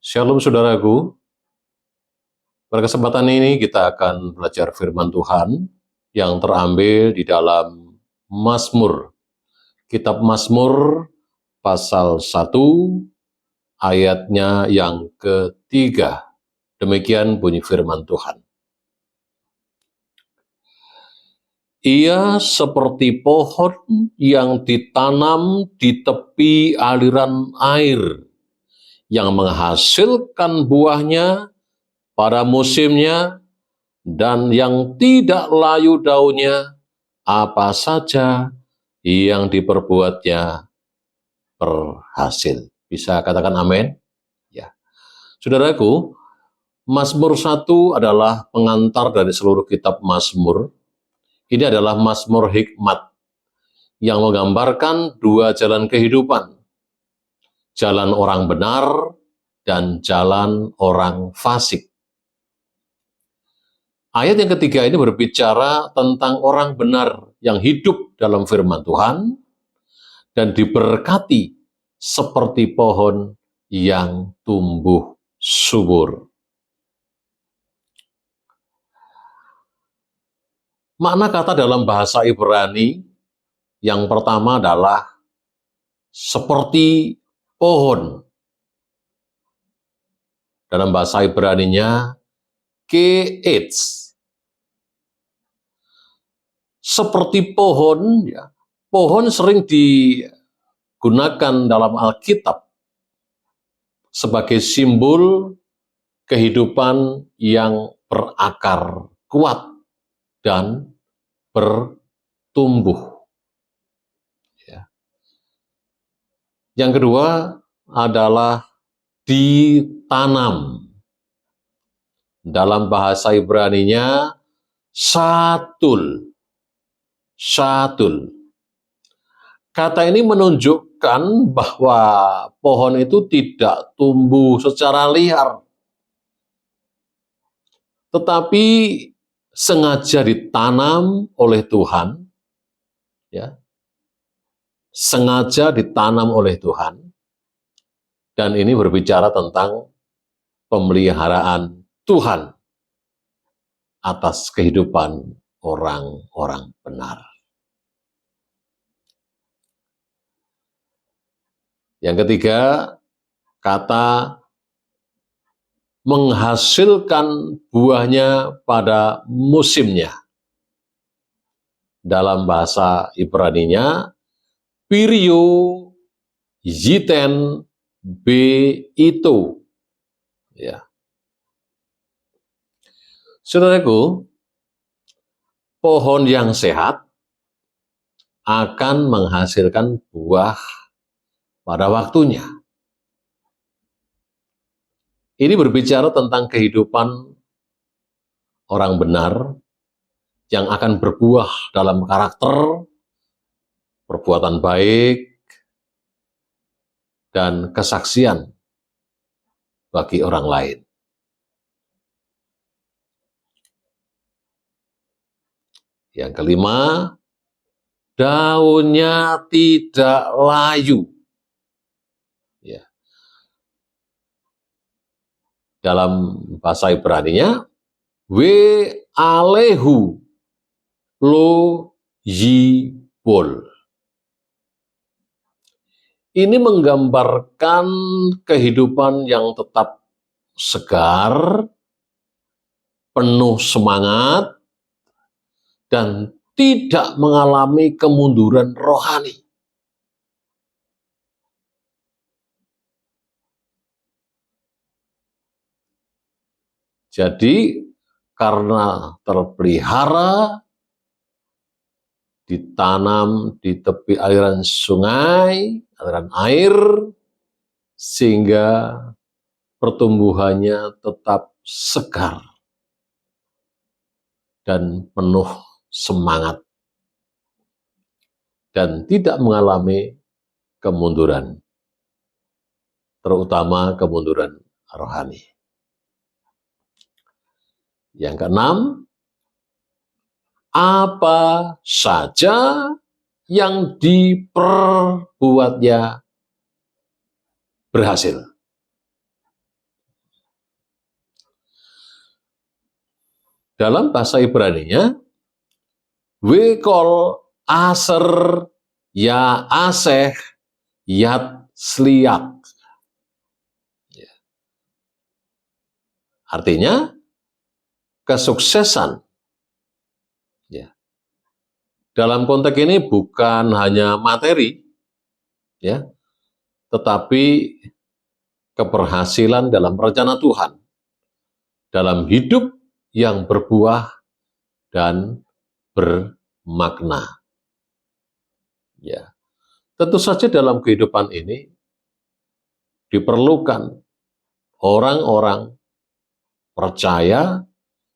Shalom saudaraku, pada kesempatan ini kita akan belajar firman Tuhan yang terambil di dalam Mazmur. Kitab Mazmur pasal 1 ayatnya yang ketiga. Demikian bunyi firman Tuhan. Ia seperti pohon yang ditanam di tepi aliran air, yang menghasilkan buahnya pada musimnya, dan yang tidak layu daunnya, apa saja yang diperbuatnya berhasil. Bisa katakan amin? Ya. Saudaraku, Mazmur 1 adalah pengantar dari seluruh kitab Mazmur. Ini adalah Mazmur hikmat yang menggambarkan dua jalan kehidupan. Jalan orang benar dan jalan orang fasik. Ayat yang ketiga ini berbicara tentang orang benar yang hidup dalam firman Tuhan dan diberkati seperti pohon yang tumbuh subur. Makna kata dalam bahasa Ibrani yang pertama adalah seperti pohon. Dalam bahasa Ibraninya keets. Seperti pohon, ya. Pohon sering digunakan dalam Alkitab sebagai simbol kehidupan yang berakar kuat dan bertumbuh. Ya. Yang kedua adalah ditanam. Dalam bahasa Ibraninya satul. Satul. Kata ini menunjukkan bahwa pohon itu tidak tumbuh secara liar, tetapi sengaja ditanam oleh Tuhan, ya, sengaja ditanam oleh Tuhan, dan ini berbicara tentang pemeliharaan Tuhan atas kehidupan orang-orang benar. Yang ketiga, kata menghasilkan buahnya pada musimnya. Dalam bahasa Ibraninya, pirio yiten beito. Ya. Saudaraku, pohon yang sehat akan menghasilkan buah pada waktunya. Ini berbicara tentang kehidupan orang benar yang akan berbuah dalam karakter, perbuatan baik, dan kesaksian bagi orang lain. Yang kelima, daunnya tidak layu. Ya. Dalam bahasa Ibraninya, we alehu lo yibol. Ini menggambarkan kehidupan yang tetap segar, penuh semangat, dan tidak mengalami kemunduran rohani. Jadi, karena terpelihara, ditanam di tepi aliran sungai, aliran air, sehingga pertumbuhannya tetap segar dan penuh semangat dan tidak mengalami kemunduran, terutama kemunduran rohani. Yang keenam, apa saja yang diperbuatnya berhasil. Dalam bahasa Ibrani-nya, Wekol aser ya aseh yat sliak. Artinya, kesuksesan. Ya. Dalam konteks ini bukan hanya materi, ya, tetapi keberhasilan dalam rencana Tuhan, dalam hidup yang berbuah dan bermakna. Ya. Tentu saja dalam kehidupan ini diperlukan orang-orang percaya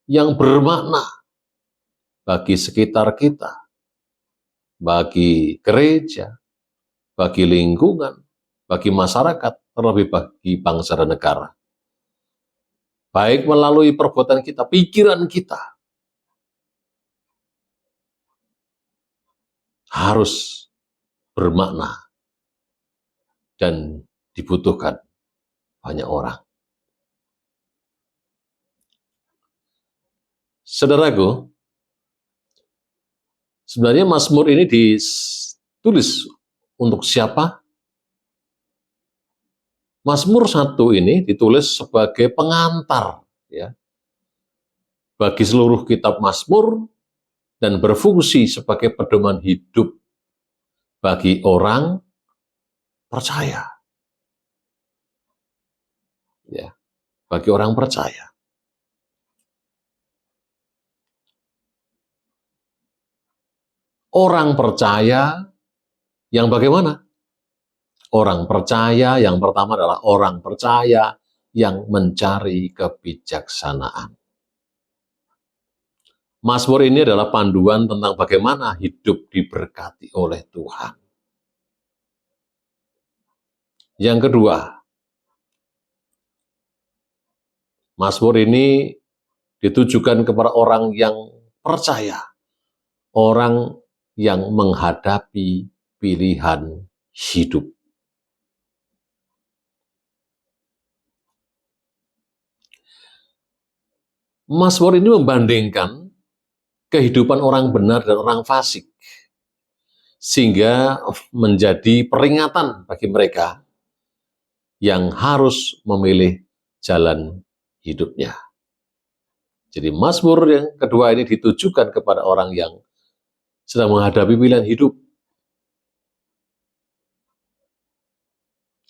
yang bermakna bagi sekitar kita, bagi gereja, bagi lingkungan, bagi masyarakat, terlebih bagi bangsa dan negara. Baik melalui perbuatan kita, pikiran kita, harus bermakna dan dibutuhkan banyak orang. Saudaraku, sebenarnya Mazmur ini ditulis untuk siapa? Mazmur 1 ini ditulis sebagai pengantar, ya, bagi seluruh kitab Mazmur dan berfungsi sebagai pedoman hidup bagi orang percaya. Ya, bagi orang percaya. Orang percaya yang bagaimana? Orang percaya yang pertama adalah orang percaya yang mencari kebijaksanaan. Mazmur ini adalah panduan tentang bagaimana hidup diberkati oleh Tuhan. Yang kedua, Mazmur ini ditujukan kepada orang yang percaya, orang yang menghadapi pilihan hidup. Mazmur ini membandingkan kehidupan orang benar dan orang fasik, sehingga menjadi peringatan bagi mereka yang harus memilih jalan hidupnya. Jadi Mazmur yang kedua ini ditujukan kepada orang yang sedang menghadapi pilihan hidup.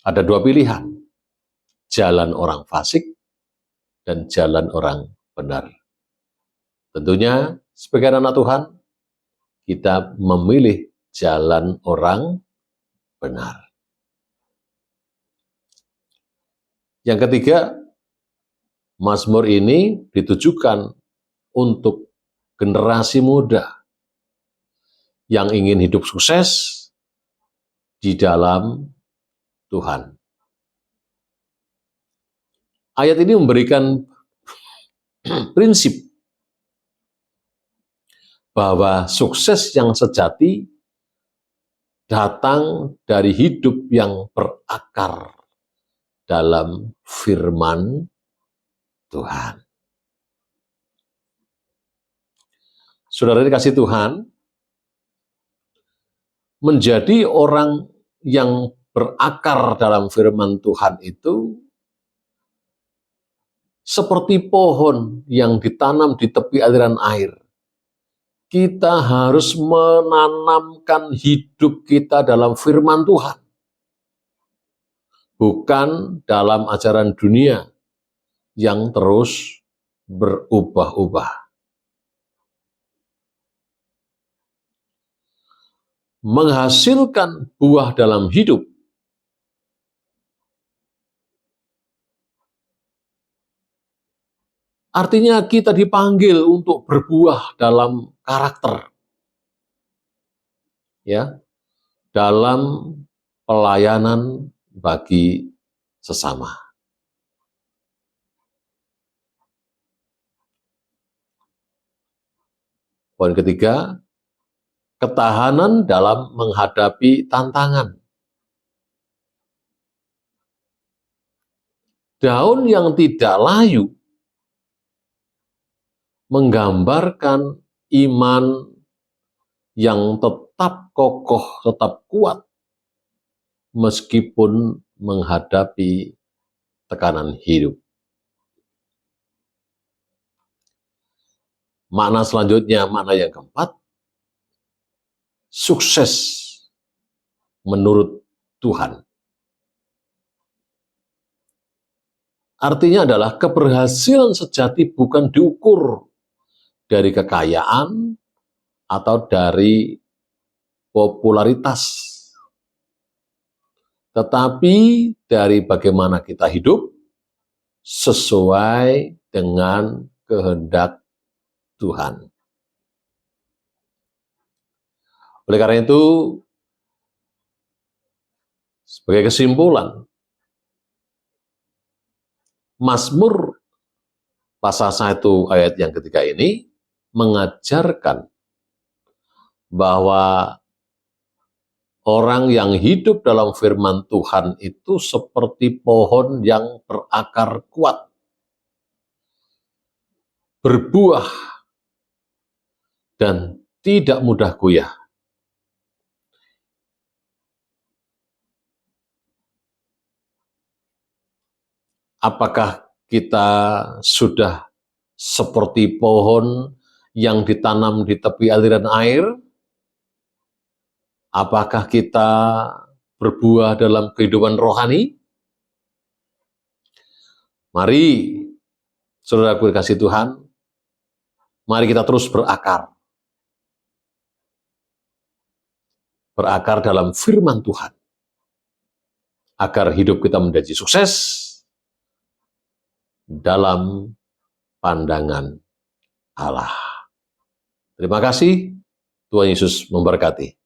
Ada dua pilihan, jalan orang fasik dan jalan orang benar. Tentunya sebagai anak Tuhan, kita memilih jalan orang benar. Yang ketiga, Mazmur ini ditujukan untuk generasi muda yang ingin hidup sukses di dalam Tuhan. Ayat ini memberikan prinsip bahwa sukses yang sejati datang dari hidup yang berakar dalam firman Tuhan. Saudara dikasih Tuhan, menjadi orang yang berakar dalam firman Tuhan itu seperti pohon yang ditanam di tepi aliran air. Kita harus menanamkan hidup kita dalam firman Tuhan, bukan dalam ajaran dunia yang terus berubah-ubah. Menghasilkan buah dalam hidup artinya kita dipanggil untuk berbuah dalam karakter, ya, dalam pelayanan bagi sesama. Poin ketiga, ketahanan dalam menghadapi tantangan. Daun yang tidak layu menggambarkan iman yang tetap kokoh, tetap kuat, meskipun menghadapi tekanan hidup. Makna selanjutnya, makna yang keempat, sukses menurut Tuhan. Artinya adalah keberhasilan sejati bukan diukur dari kekayaan atau dari popularitas, tetapi dari bagaimana kita hidup sesuai dengan kehendak Tuhan. Oleh karena itu, sebagai kesimpulan, Mazmur pasal 1 ayat yang ketiga ini mengajarkan bahwa orang yang hidup dalam firman Tuhan itu seperti pohon yang berakar kuat, berbuah, dan tidak mudah goyah. Apakah kita sudah seperti pohon yang ditanam di tepi aliran air? Apakah kita berbuah dalam kehidupan rohani? Mari, saudaraku dikasih Tuhan, mari kita terus berakar. Berakar dalam firman Tuhan, agar hidup kita menjadi sukses dalam pandangan Allah. Terima kasih, Tuhan Yesus memberkati.